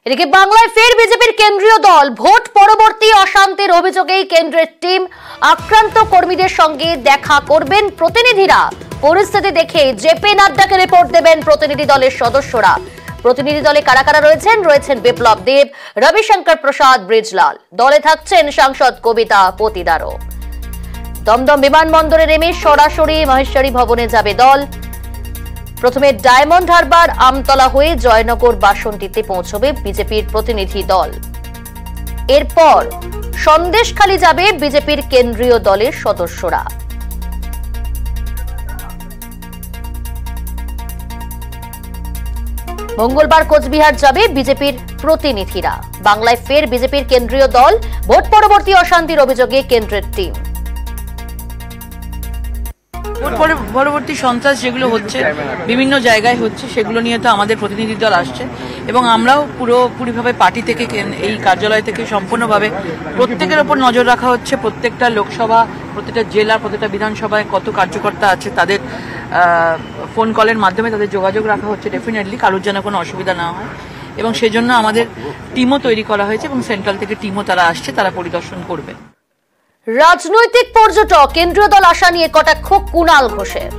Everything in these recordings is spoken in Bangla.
এদিকে বাংলায় ফের বিজেপির কেন্দ্রীয় দল ভোট পরবর্তী অশান্তির অভিযোগেই কেন্দ্রের টিম আক্রান্ত কর্মীদের সঙ্গে দেখা করবেন প্রতিনিধিরা। পরিস্থিতি দেখে জেপি নাড্ডাকে রিপোর্ট দেবেন প্রতিনিধি দলের সদস্যরা। প্রতিনিধি দলে কারা কারা রয়েছেন বিপ্লব দেব, রবিশঙ্কর প্রসাদ, ব্রিজলাল। দলে থাকছেন সাংসদ কবিতা পতিদারও। দমদম বিমানবন্দরে নেমে সরাসরি মহেশ্বরী ভবনে যাবে দল। প্রথমে ডায়মন্ড হারবার আমতলা হয়ে জয়নগর বাসন্তীতে পৌঁছবে বিজেপির প্রতিনিধি দল। এরপর সন্দেশখালী যাবে বিজেপির কেন্দ্রীয় দলের সদস্যরা। মঙ্গলবার কোচবিহার যাবে বিজেপির প্রতিনিধিরা। বাংলায় ফের বিজেপির কেন্দ্রীয় দল, ভোট পরবর্তী অশান্তির অভিযোগে কেন্দ্রের টিম। ভোট পরবর্তী সন্ত্রাস যেগুলো হচ্ছে বিভিন্ন জায়গায় হচ্ছে, সেগুলো নিয়ে তো আমাদের প্রতিনিধি দল আসছে এবং আমরাও পুরোপুরিভাবে পার্টি থেকে এই কার্যালয় থেকে সম্পূর্ণভাবে প্রত্যেকের ওপর নজর রাখা হচ্ছে। প্রত্যেকটা লোকসভা, প্রত্যেকটা জেলা, প্রত্যেকটা বিধানসভায় কত কার্যকর্তা আছে তাদের ফোন কলের মাধ্যমে তাদের যোগাযোগ রাখা হচ্ছে ডেফিনেটলি, কারোর যেন কোনো অসুবিধা না হয়। এবং সেজন্য আমাদের টিমও তৈরি করা হয়েছে এবং সেন্ট্রাল থেকে টিমও তারা আসছে, তারা পরিদর্শন করবে। রাজনৈতিক পর্যটক কেন্দ্রীয় দল আসা নিয়ে কটাক্ষ কুণাল ঘোষের।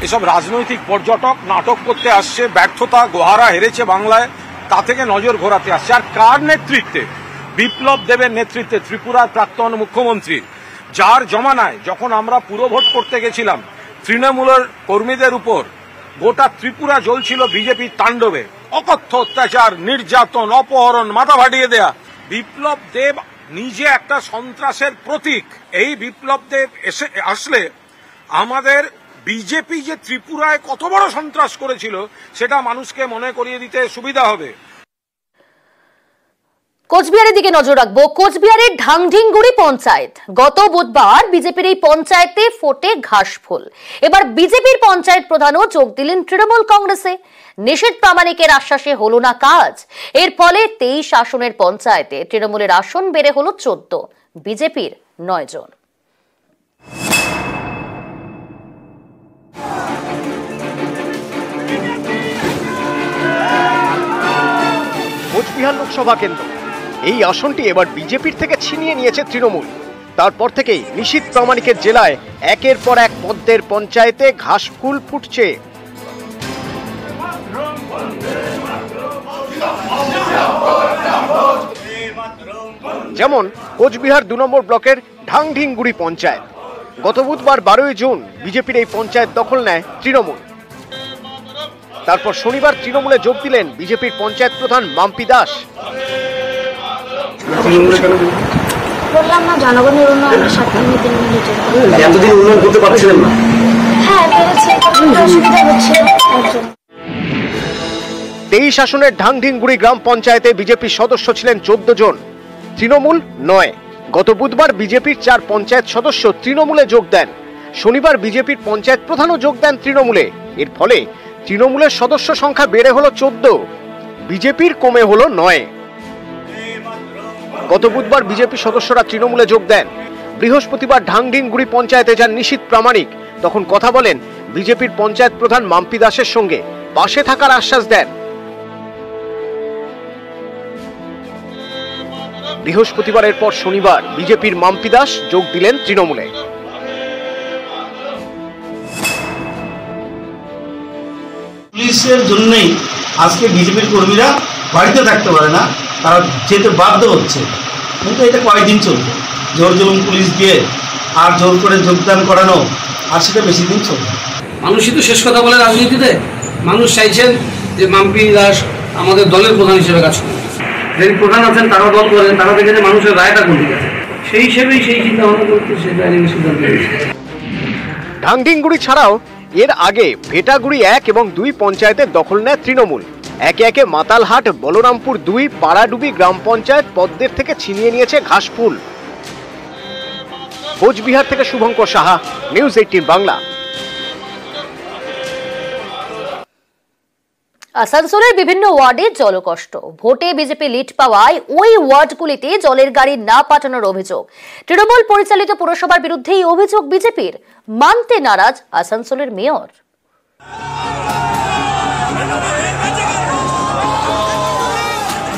এসব রাজনৈতিক পর্যটক নাটক করতে আসছে, ব্যর্থতা, গোহারা হেরেছে বাংলায়, তা থেকে নজর ঘোরাতে আসছে। আর কার নেতৃত্বে? বিপ্লব দেবের নেতৃত্বে, ত্রিপুরার প্রাক্তন মুখ্যমন্ত্রী, যার জমানায় যখন আমরা পুরভোট করতে গেছিলাম তৃণমূলের কর্মীদের উপর গোটা ত্রিপুরা জ্বলছিল বিজেপির তাণ্ডবে। অকথ্য অত্যাচার, নির্যাতন, অপহরণ, মাথা ফাটিয়ে দেয়া। বিপ্লব দেব নিজে একটা সন্ত্রাসের প্রতীক। এই বিপ্লব দেব আসলে আমাদের বিজেপি যে ত্রিপুরায় কত বড় সন্ত্রাস করেছিল সেটা মানুষকে মনে করিয়ে দিতে সুবিধা হবে। কোচবিহারের দিকে নজর রাখবো। কোচবিহারের ঢাংঢিংগুড়ি পঞ্চায়েত, গত বুধবার বিজেপির এই পঞ্চায়েতে ফোটে ঘাসফুল। এবার বিজেপির পঞ্চায়েত প্রধানও যোগ দিলেন তৃণমূল কংগ্রেসে। নিশীথ প্রামাণিকের আশ্বাসে হলো না কাজ। এর ফলে 23 আসনের পঞ্চায়েতে তৃণমূলের আসন বেড়ে হলো 14, বিজেপির 9 জন। কোচবিহার লোকসভা কেন্দ্র, এই আসনটি এবার বিজেপির থেকে ছিনিয়ে নিয়েছে তৃণমূল। তারপর থেকেই নিশীথ প্রামাণিকের জেলায় একের পর এক পদ্মের পঞ্চায়েতে ঘাসফুল ফুটছে। যেমন কোচবিহার 2 নম্বর ব্লকের ঢাংঢিংগুড়ি পঞ্চায়েত। গত বুধবার 12ই জুন বিজেপির এই পঞ্চায়েত দখল নেয় তৃণমূল। তারপর শনিবার তৃণমূলে যোগ দিলেন বিজেপির পঞ্চায়েত প্রধান মাম্পি দাস। বললাম না, জনগণের উন্নয়নের সাথে এতদিন উন্নয়ন করতে পারছিলেন না? হ্যাঁ, অসুবিধা হচ্ছিল। 23 আসনের ঢাংঢিংগুড়ি গ্রাম পঞ্চায়েতে বিজেপির সদস্য ছিলেন 14 জন, তৃণমূল 9। গত বুধবার বিজেপির 4 পঞ্চায়েত সদস্য তৃণমূলে যোগ দেন। শনিবার বিজেপির পঞ্চায়েত প্রধানও যোগ দেন তৃণমূলে। এর ফলে তৃণমূলের সদস্য সংখ্যা বেড়ে হলো 14, বিজেপির কমে হলো 9। গত বুধবার বিজেপি সদস্যরা তৃণমূলে যোগ দেন। বৃহস্পতিবার ঢাংঢিংগুড়ি পঞ্চায়েতে যান নিশীথ প্রামাণিক। তখন কথা বলেন বিজেপির পঞ্চায়েত প্রধান মাম্পি দাসের সঙ্গে, পাশে থাকার আশ্বাস দেন। বৃহস্পতিবারের পর শনিবার বিজেপির মাম্পি দাস যোগ দিলেন তৃণমূলে। পুলিশের জন্যই আজকে বিজেপির কর্মীরা বাড়িতে থাকতে পারে না, তারা যেতে বাধ্য হচ্ছে। কিন্তু এটা কয়েকদিন চলবে, জোর জুলুম পুলিশ দিয়ে আর জোর করে যোগদান করানো, আর সেটা বেশি দিন চলবে। মানুষই তো শেষ কথা বলে রাজনীতিতে। মানুষ চাইছেন যে মাম্পি দাস আমাদের দলের প্রধান হিসেবে কাজ করবে। যিনি প্রধান আছেন তারাও দল করেন, তারা দেখে যে মানুষের রায়টা কোন দিকে আছে, সেই হিসেবেই সেই চিন্তা ভাবনা করতে সেটা সিদ্ধান্ত নিয়েছে। ঢাংঢিংগুড়ি ছাড়াও এর আগে ভেটাগুড়ি 1 এবং 2 পঞ্চায়েতের দখল নেয় তৃণমূল। একে একে মাতালহাট, বলরামপুর 2, পাড়াডুবি গ্রাম পঞ্চায়েত পদ্মের থেকে ছিনিয়ে নিয়েছে ঘাসফুল। কোচবিহার থেকে শুভঙ্কর সাহা, নিউজ 18 বাংলা। আসানসোলের বিভিন্ন ওয়ার্ডে জলকষ্ট। ভোটে বিজেপি লিড পাওয়ায় ওই ওয়ার্ডগুলিতে জলের গাড়ি না পাঠানোর অভিযোগ। তৃণমূল পরিচালিত পুরসভার বিরুদ্ধে এই অভিযোগ বিজেপির। মানতে নারাজ আসানসোলের মেয়র।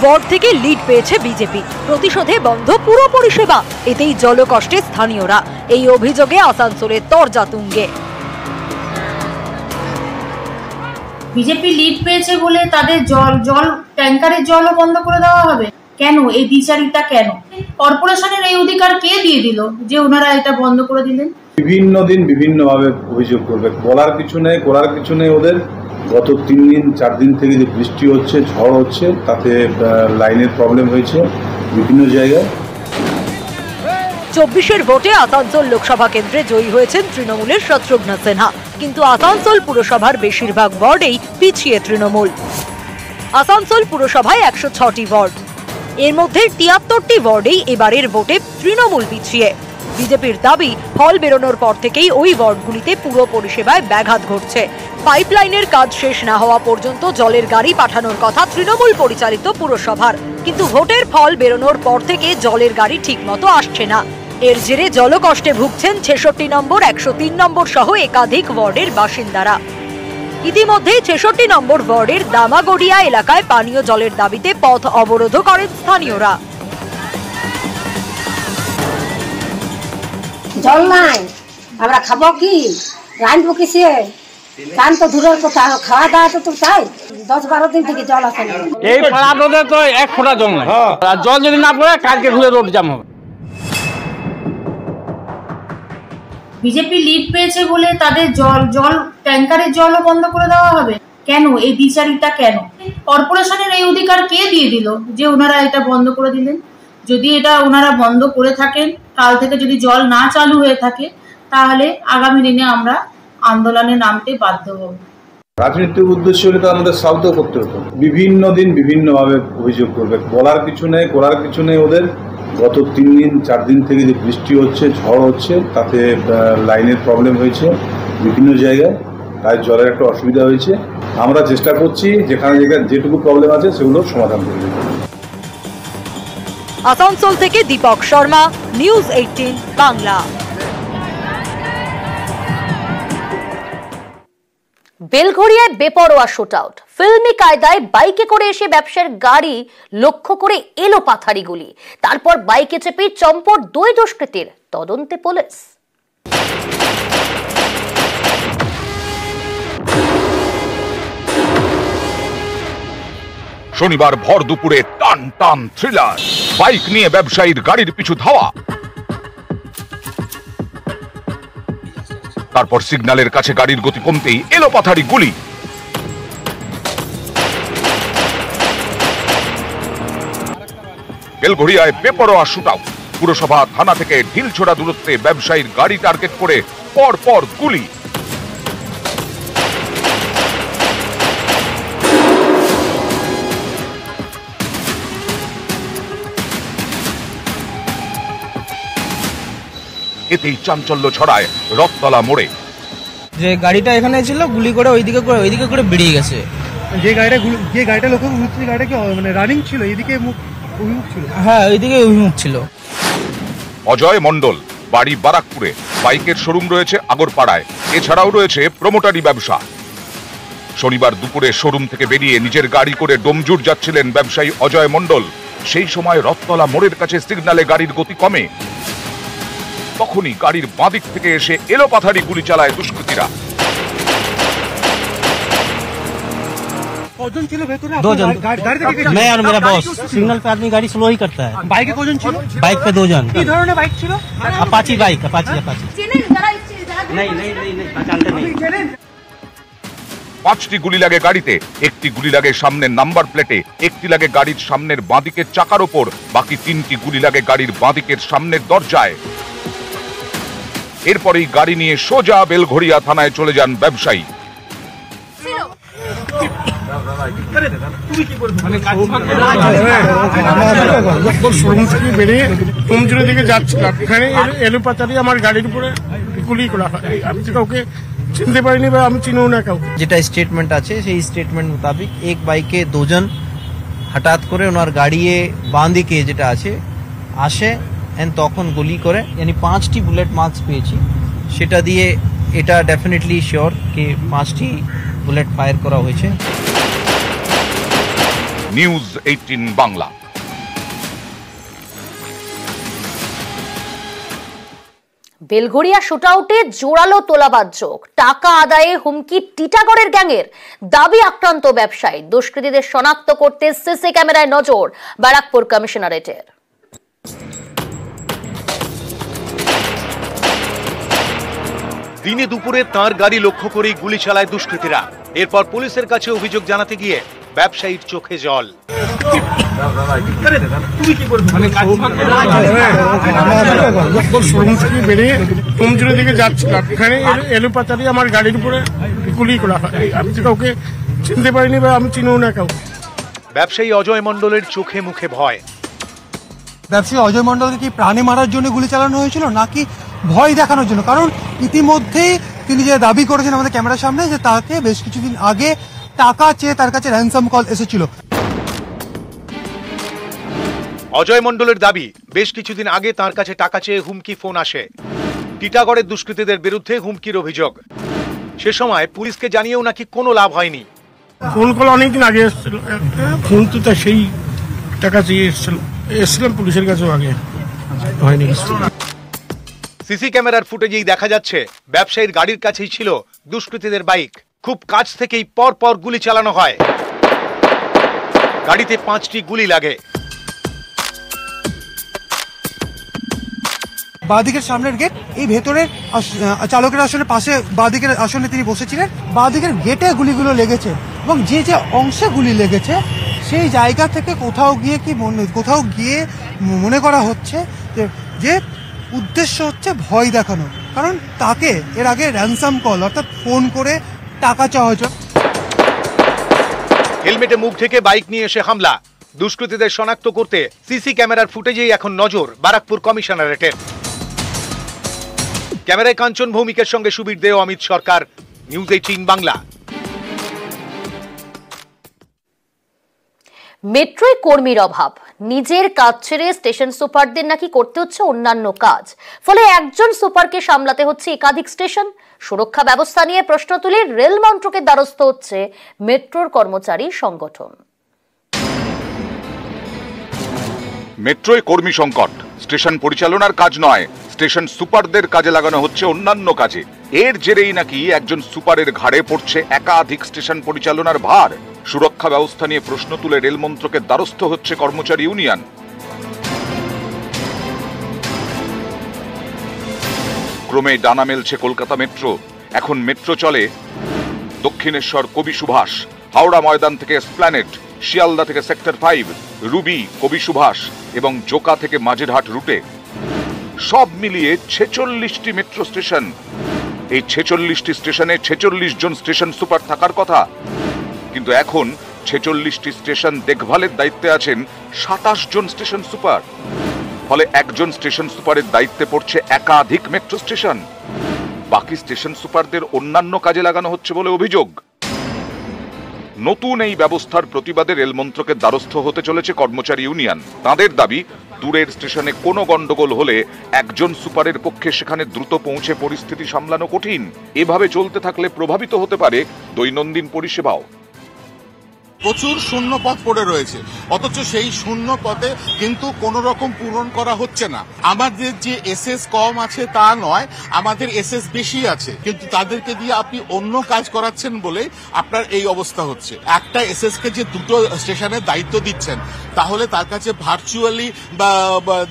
ওয়ার্ড থেকে লিড পেয়েছে বিজেপি, প্রতিশোধে বন্ধ পুরো পরিষেবা, এতেই জলকষ্টে স্থানীয়রা। এই অভিযোগে আসানসোলে তরজা তুঙ্গে। বিজেপি লিড পেয়েছে বলে তাদের জল ট্যাঙ্কারের জলও বন্ধ করে দেওয়া হবে কেন? এই বিচারিতা কেন? কর্পোরেশনের এই অধিকার কে দিয়ে দিল যে ওনারা এটা বন্ধ করে দিলেন? বিভিন্ন দিন বিভিন্নভাবে অভিযোগ করবে, বলার কিছু নেই, করার কিছু নেই ওদের। গত 3 দিন 4 দিন থেকে যে বৃষ্টি হচ্ছে, ঝড় হচ্ছে, তাতে লাইনের প্রবলেম হয়েছে বিভিন্ন জায়গায়। 24-এর ভোটে আসানসোল লোকসভা কেন্দ্রে জয়ী হয়েছেন তৃণমূলের শত্রুঘ্ন সিনহা, কিন্তু আসানসোল পুরসভার বেশিরভাগ ওয়ার্ডেই পিছিয়ে তৃণমূল। আসানসোল পুরসভায় 106টি ওয়ার্ড, এর মধ্যে 73টি ওয়ার্ডেই এবারের ভোটে তৃণমূল পিছিয়ে। বিজেপির দাবি, ফল বেরোনোর পর থেকেই ওই ওয়ার্ডগুলিতে পুরো পরিষেবায় ব্যাঘাত ঘটছে। পাইপলাইনের কাজ শেষ না হওয়া পর্যন্ত জলের গাড়ি পাঠানোর কথা তৃণমূল পরিচালিত পুরসভার, কিন্তু ভোটের ফল বেরোনোর পর থেকে জলের গাড়ি ঠিকমতো আসছে না। এর জেরে জলকষ্টে ভুগছেন 66 নম্বর, 103 নম্বর সহ একাধিক ওয়ার্ডের বাসিন্দারা। ইতিমধ্যেই 66 নম্বর ওয়ার্ডের দামাগড়িয়া এলাকায় পানীয় জলের দাবিতে পথ অবরোধ করেন স্থানীয়রা। জল নাই, আমরা খাবো কি, রাঁধবো কিসে? কান তো দূরের কথা, খাওয়া দাওয়া তো তাই 10-12 দিন থেকে জল আসে না। এই পাড়া রোডে তো 1 ফোঁটা জল নাই, আর জল যদি না পড়ে কালকে ঘুরে রোড জ্যাম হবে। বিজেপি লিড পেয়েছে বলে তাদের জল ট্যাঙ্কারের জলও বন্ধ করে দেওয়া হবে কেন? এই বিচারিতা কেন? কর্পোরেশনের এই অধিকার কে দিয়ে দিল যে ওনারা এটা বন্ধ করে দিলেন? যদি এটা ওনারা বন্ধ করে থাকেন, কাল থেকে যদি জল না চালু হয়ে থাকে, তাহলে আগামী দিনে আমরা আন্দোলনে নামতে বাধ্য হব। রাজনৈতিক উদ্দেশ্য হলে তো আমাদের সাউথও করতে হতো। বিভিন্ন দিন বিভিন্নভাবে অভিযোগ করবে, বলার কিছু নেই, করার কিছু নেই ওদের। গত 3 দিন 4 দিন থেকে যে বৃষ্টি হচ্ছে, ঝড় হচ্ছে, তাতে লাইনের প্রবলেম হয়েছে বিভিন্ন জায়গায়, তাই জলের একটা অসুবিধা হয়েছে। আমরা চেষ্টা করছি যেখানে যেটুকু প্রবলেম আছে সেগুলো সমাধান করে দেব। আসানসোল থেকে দীপক শর্মা, নিউজ 18 বাংলা। বেলঘড়িয়ায় বেপরোয়া শুটআউট, ফিল্মি কায়দায় বাইকে করে এসে ব্যবসার গাড়ি লক্ষ্য করে এলো পাথারিগুলি, তারপর বাইকে চেপে চম্পট 2 দুষ্কৃতীর, তদন্তে পুলিশ। শনিবার ভর দুপুরে টান টান থ্রিলার, বাইক নিয়ে ব্যবসায়ীর গাড়ির পিছু ধাওয়া, তারপর সিগন্যালের কাছে গাড়ির গতি কমতেই এলো পাথারি গুলি। বেলঘড়িয়ায় বেপরোয়া শুটআউট, পুরসভা থানা থেকে ঢিলছোড়া দূরত্বে ব্যবসায়ীর গাড়ি টার্গেট করে পর পর গুলি। এতেই চাঞ্চল্য ছড়ায় রথতলা মোড়ে। যে গাড়িটা এখানে ছিল, গুলি করে ওইদিকে করে বেরিয়ে গেছে। যে গাড়িটা লোক গাড়িটা কি মানে রানিং ছিল, এদিকে অভিমুখ ছিল? হ্যাঁ, ওইদিকে অভিমুখ ছিল। অজয় মণ্ডল, বাড়ি বারাকপুরে, বাইকের শোরুম রয়েছে আগরপাড়ায়, এছাড়াও রয়েছে প্রমোটারি ব্যবসা। শনিবার দুপুরে শোরুম থেকে বেরিয়ে নিজের গাড়ি করে ডোমজুর যাচ্ছিলেন ব্যবসায়ী অজয় মণ্ডল। সেই সময় রথতলা মোড়ের কাছে সিগন্যালে গাড়ির গতি কমে, তখনই গাড়ির বাঁদিক থেকে এসে এলোপাথারি গুলি চালায় দুষ্কৃতীরা। कौन ছিল ভেতরে? 2 জন। मैं और मेरा बॉस। सिग्नल पे आदमी गाड़ी स्लो ही करता है। বাইকে কজন ছিল? बाइक पे 2 जन। কি ধরনের বাইক ছিল? Apache bike, Apache. नहीं, पहचानते नहीं। 5টি গুলি লাগে গাড়িতে, 1টি গুলি লাগে সামনের নাম্বার প্লেটে, 1টি লাগে গাড়ির সামনের বাঁদিকের চাকার ওপর, বাকি 3টি গুলি লাগে গাড়ির বাঁদিকের সামনের দরজায়। এরপরেই গাড়ি নিয়ে সোজা বেলঘড়িয়া থানায় চলে যান ব্যবসায়ী। শোরুম থেকে বেরিয়ে ডোমজুরের দিকে যাচ্ছিলাম, এখানে এলোপাতারি আমার গাড়ির উপরে গুলি করা হয়। আমি তো কাউকে চিনতে পারিনি বা আমি চিনিও না কাউকে। যেটা স্টেটমেন্ট আছে সেই স্টেটমেন্ট মোতাবেক এক বাইকে 2 জন হঠাৎ করে ওনার গাড়িয়ে বাঁদিকে যেটা আছে আসে, এন্ড তখন গুলি করে, यानी 5টি বুলেট মার্কস পেয়েছি। সেটা দিয়ে এটা ডেফিনেটলি শিওর কি 5টি বুলেট ফায়ার করা হয়েছে। নিউজ 18 বাংলা। বেলঘরিয়া শুটআউটে জোরালো তোলাবাজ, টাকা আদায়ে হুমকি টিটাগড়ের গ্যাংয়ের, দাবি আক্রান্ত ব্যবসায়ী। দুষ্কৃতীদের শনাক্ত করতে সিসি ক্যামেরায় নজর ব্যারাকপুর কমিশনারেটের। দিনে দুপুরে তাঁর গাড়ি লক্ষ্য করেই গুলি চালায় দুষ্কৃতীরা। এরপর পুলিশের কাছে অভিযোগ জানাতে গিয়ে ব্যবসায়ীর চোখে জল। শোরুম থেকে বেরিয়ে কমজোরের দিকে যাচ্ছিলাম, এখানে এলোপাতারি আমার গাড়ির উপরে গুলি করা হয়। আমি তো কাউকে চিনতে পারিনি বা আমি চিনিও না কাউকে। ব্যবসায়ী অজয় মণ্ডলের চোখে মুখে ভয়। ব্যবসায়ী অজয় মণ্ডলকে কি প্রাণে মারার জন্য গুলি চালানো হয়েছিল নাকি ভয় দেখানোর জন্য? কারণ ইতিমধ্যেই তিনি যে দাবি করেছেন আমাদের ক্যামেরার সামনে যে তাকে বেশ কিছুদিন আগে টাকা চেয়ে তার কাছে র্যানসাম কল এসেছিল। অজয় মণ্ডলের দাবি, বেশ কিছুদিন আগে তার কাছে টাকা চেয়ে হুমকি ফোন আসে। টিটাগড়ের দুষ্কৃতীদের বিরুদ্ধে হুমকির অভিযোগ। সে সময় পুলিশকে জানিয়েও নাকি কোনো লাভ হয়নি। ফোন কল অনেকদিন আগে এসেছিল, ফোন তো তা সেই টাকা চেয়ে এসেছিলাম পুলিশের কাছেও, আগে হয়নি। সিসি ক্যামেরার ফুটেজেই দেখা যাচ্ছে ব্যবসায়ীর গাড়ির কাছেই ছিল দুষ্কৃতীদের বাইক। খুব কাছ থেকেই পর পর গুলি চালানো হয়। গাড়িতে 5টি গুলি লাগে। বাঁদিকের সামনের গেট, এই ভেতরের চালকের আসনের পাশে বাঁদিকের আসনে তিনি বসেছিলেন। বাঁদিকের গেটে গুলিগুলো লেগেছে এবং যে যে অংশে গুলি লেগেছে সেই জায়গা থেকে কোথাও গিয়ে মনে করা হচ্ছে যে উদ্দেশ্য হচ্ছে ভয় দেখানো। কারণ তাকে এর আগে র্যানসাম কল অর্থাৎ ফোন করে টাকা চাওয়া হয়েছে। হেলমেটে মুখ ঢেকে বাইক নিয়ে এসে হামলা। দুষ্কৃতীদের শনাক্ত করতে সিসি ক্যামেরার ফুটেজেই এখন নজর ব্যারাকপুর কমিশনারেটের। ক্যামেরায় কাঞ্চন ভৌমিকের সঙ্গে সুবীর দে, অমিত সরকার, নিউজ 18 বাংলা। মেট্রোয় কর্মীর অভাব, নিজের কাজ ছেড়ে স্টেশন সুপারদের নাকি করতে হচ্ছে অন্যান্য কাজ, ফলে একজন সুপারকে সামলাতে হচ্ছে একাধিক স্টেশন। সুরক্ষা ব্যবস্থা নিয়ে প্রশ্ন তুলে রেল মন্ত্রকের দ্বারস্থ হচ্ছে মেট্রোর কর্মচারী সংগঠন। মেট্রোয় কর্মী সংকট, স্টেশন পরিচালনার কাজ নয়, স্টেশন সুপারদের কাজে লাগানো হচ্ছে অন্যান্য কাজে। এর জেরেই নাকি একজন সুপারের ঘাড়ে পড়ছে একাধিক স্টেশন পরিচালনার ভার। সুরক্ষা ব্যবস্থা নিয়ে প্রশ্ন তুলে রেল মন্ত্রকের দ্বারস্থ হচ্ছে কর্মচারী ইউনিয়ন। ক্রমে ডানা মেলছে কলকাতা মেট্রো। এখন মেট্রো চলে দক্ষিণেশ্বর কবি সুভাষ, হাওড়া ময়দান থেকে এসপ্ল্যানেড, শিয়ালদা থেকে সেক্টর 5, রুবি, কবি সুভাষ এবং জোকা থেকে মাঝেরহাট রুটে। সব মিলিয়ে 46টি মেট্রো স্টেশন। এই 46টি স্টেশনে 46 জন স্টেশন সুপার থাকার কথা, কিন্তু এখন 46টি স্টেশন দেখভালের দায়িত্বে আছেন 27 জন স্টেশন সুপার। ফলে একজন স্টেশন সুপারের দায়িত্বে পড়ছে একাধিক মেট্রো স্টেশন। বাকি স্টেশন সুপারদের অন্যান্য কাজে লাগানো হচ্ছে বলে অভিযোগ। নতুন এই ব্যবস্থার প্রতিবাদে রেল মন্ত্রকের দ্বারস্থ হতে চলেছে কর্মচারী ইউনিয়ন। তাদের দাবি, দূরের স্টেশনে কোনো গন্ডগোল হলে একজন সুপারের পক্ষে সেখানে দ্রুত পৌঁছে পরিস্থিতি সামলানো কঠিন। এভাবে চলতে থাকলে প্রভাবিত হতে পারে দৈনন্দিন পরিষেবাও। প্রচুর শূন্য পদ পড়ে রয়েছে, অথচ সেই শূন্য পদে কিন্তু কোন রকম পূরণ করা হচ্ছে না। আমাদের যে এসএস কম আছে তা নয়, আমাদের এসএস বেশি আছে, কিন্তু তাদেরকে দিয়ে আপনি অন্য কাজ করাচ্ছেন বলে আপনার এই অবস্থা হচ্ছে। একটা এসএস কে যে দুটো স্টেশনের দায়িত্ব দিচ্ছেন, তাহলে তার কাছে ভার্চুয়ালি বা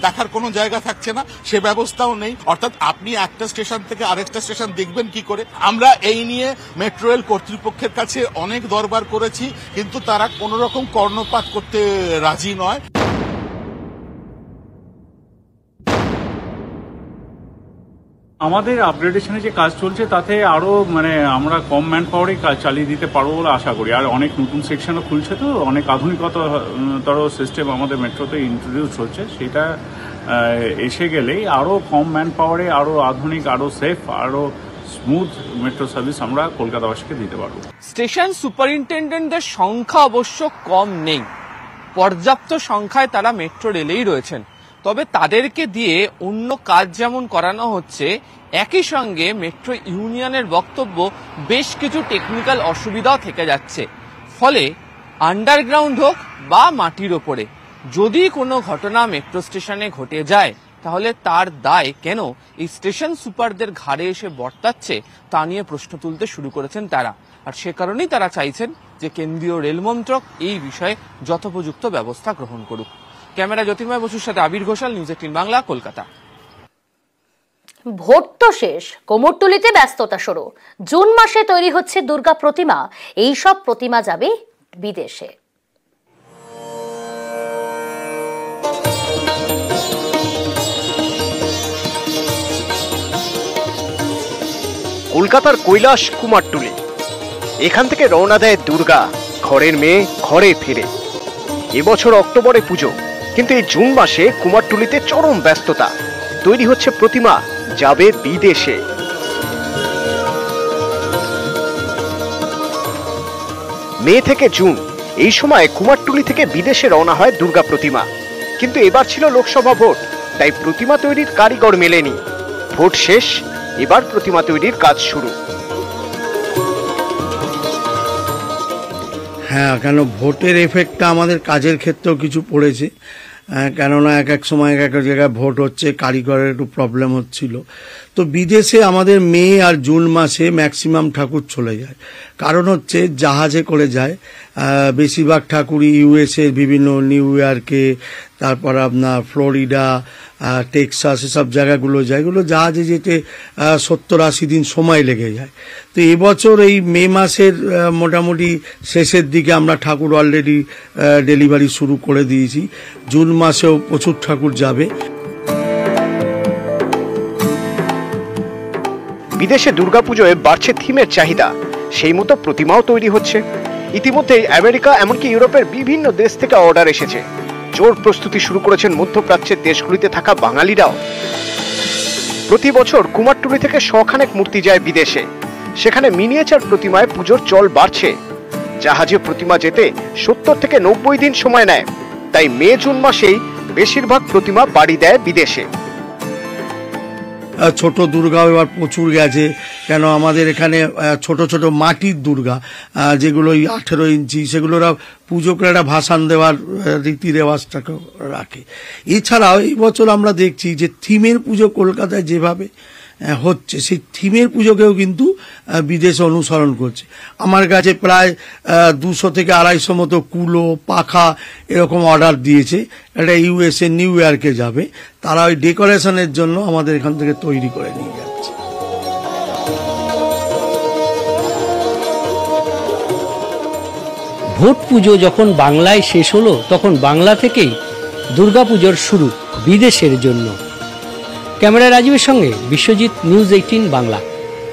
দেখার কোনো জায়গা থাকছে না, সে ব্যবস্থাও নেই। অর্থাৎ আপনি একটা স্টেশন থেকে আরেকটা স্টেশন দেখবেন কি করে? আমরা এই নিয়ে মেট্রো রেল কর্তৃপক্ষের কাছে অনেক দরবার করেছি, কিন্তু তারা কোন রকম কর্ণপাত করতে রাজি নয়। আমাদের আপগ্রেডেশনে যে কাজ চলছে তাতে আরো আমরা কম ম্যান পাওয়ারে কাজ চালিয়ে দিতে পারবো বলে আশা করি। আর অনেক নতুন সেকশনও খুলছে, তো অনেক আধুনিকতর সিস্টেম আমাদের মেট্রোতে ইন্ট্রোডিউস হচ্ছে। সেটা এসে গেলেই আরো কম ম্যান পাওয়ারে আরো আধুনিক, আরো সেফ, আরো স্মুথ মেট্রো সার্ভিস আমরা কলকাতাবাসীকে দিতে পারবো। স্টেশন সুপারিনটেন্ডেন্টদের সংখ্যা অবশ্য কম নেই, পর্যাপ্ত সংখ্যায় তারা মেট্রো রেলেই রয়েছেন। তবে তাদেরকে দিয়ে অন্য কাজ যেমন করানো হচ্ছে, একই সঙ্গে মেট্রো ইউনিয়নের বক্তব্য বেশ কিছু টেকনিক্যাল অসুবিধাও থেকে যাচ্ছে। ফলে আন্ডারগ্রাউন্ড হোক বা মাটির ওপরে। যদি কোনো ঘটনা মেট্রো স্টেশনে ঘটে যায় তাহলে তার দায় কেন এই স্টেশন সুপারদের ঘাড়ে এসে বর্তাচ্ছে তা নিয়ে প্রশ্ন তুলতে শুরু করেছেন তারা। আর সে কারণেই তারা চাইছেন যে কেন্দ্রীয় রেল মন্ত্রক এই বিষয়ে যথোপযুক্ত ব্যবস্থা গ্রহণ করুক। ক্যামেরা জ্যোতির্ময় বসুর সাথে আবির ঘোষাল, নিউজ 18 বাংলা, কলকাতা। ভোট তো শেষ, কোমরটুলিতে ব্যস্ততা শুরু। জুন মাসে তৈরি হচ্ছে দুর্গা প্রতিমা। এই সব প্রতিমা যাবে বিদেশে। কলকাতার কৈলাস কুমারটুলি, এখান থেকে রওনা দেয় দুর্গা। ঘরের মেয়ে ঘরে ফিরে। এবছর অক্টোবরে পুজো, কিন্তু এই জুন মাসে কুমারটুলিতে চরম ব্যস্ততা। তৈরি হচ্ছে প্রতিমা, যাবে বিদেশে। মে থেকে জুন এই সময় কুমারটুলি থেকে বিদেশে রওনা হয় দুর্গা প্রতিমা। কিন্তু এবার ছিল লোকসভা ভোট, তাই প্রতিমা তৈরির কারিগর মেলেনি। ভোট শেষ, এবার প্রতিমা তৈরির কাজ শুরু। হ্যাঁ, কেন ভোটের এফেক্টটা আমাদের কাজের ক্ষেত্রেও কিছু পড়েছে। কেননা এক এক সময় এক এক জায়গায় ভোট হচ্ছে, কারিগরের একটু প্রবলেম হচ্ছিল। তো বিদেশে আমাদের মে আর জুন মাসে ম্যাক্সিমাম ঠাকুর চলে যায়। কারণ হচ্ছে জাহাজে করে যায় বেশিরভাগ ঠাকুরই ইউএসএ, বিভিন্ন নিউ ইয়র্কে, তারপর আপনার ফ্লোরিডা, টেক্সাস, এসব জায়গাগুলো যায়। এগুলো জাহাজে যেতে 70-80 দিন সময় লেগে যায়। তো এবছর এই মে মাসের মোটামুটি শেষের দিকে আমরা ঠাকুর অলরেডি ডেলিভারি শুরু করে দিয়েছি। জুন মাসেও প্রচুর ঠাকুর যাবে। বিদেশে দুর্গাপুজোয় বাড়ছে থিমের চাহিদা, সেই মতো প্রতিমাও তৈরি হচ্ছে। ইতিমধ্যেই আমেরিকা, এমনকি ইউরোপের বিভিন্ন দেশ থেকে অর্ডার এসেছে। জোর প্রস্তুতি শুরু করেছেন মধ্যপ্রাচ্যের দেশগুলিতে থাকা বাঙালিরাও। প্রতি বছর কুমারটুলি থেকে শখানেক মূর্তি যায় বিদেশে। সেখানে মিনিয়েচার প্রতিমায় পুজোর চল বাড়ছে। জাহাজে প্রতিমা যেতে 70 থেকে 90 দিন সময় নেয়, তাই মে জুন মাসেই বেশিরভাগ প্রতিমা পাড়ি দেয় বিদেশে। ছোট দুর্গাও এবার প্রচুর গেছে, কেন আমাদের এখানে ছোট ছোট মাটির দুর্গা যেগুলো 18 ইঞ্চি, সেগুলোরা পুজোকরা ভাসান দেওয়ার রীতি রেওয়াজটাকে রাখে। এছাড়াও এই বছর আমরা দেখছি যে থিমের পুজো কলকাতায় যেভাবে হচ্ছে, সেই থিমের পুজোকেও কিন্তু বিদেশে অনুসরণ করছে। আমার কাছে প্রায় 200 থেকে 250 মতো কুলো, পাখা এরকম অর্ডার দিয়েছে। এটা ইউএসএ, নিউ ইয়র্কে যাবে। তারা ওই ডেকোরেশনের জন্য আমাদের এখান থেকে তৈরি করে নিয়ে যাচ্ছে। ভোট পুজো যখন বাংলায় শেষ হলো, তখন বাংলা থেকেই দুর্গাপুজোর শুরু বিদেশের জন্য। ক্যামেরা রাজীবের সঙ্গে বিশ্বজিৎ, নিউজ 18 বাংলা।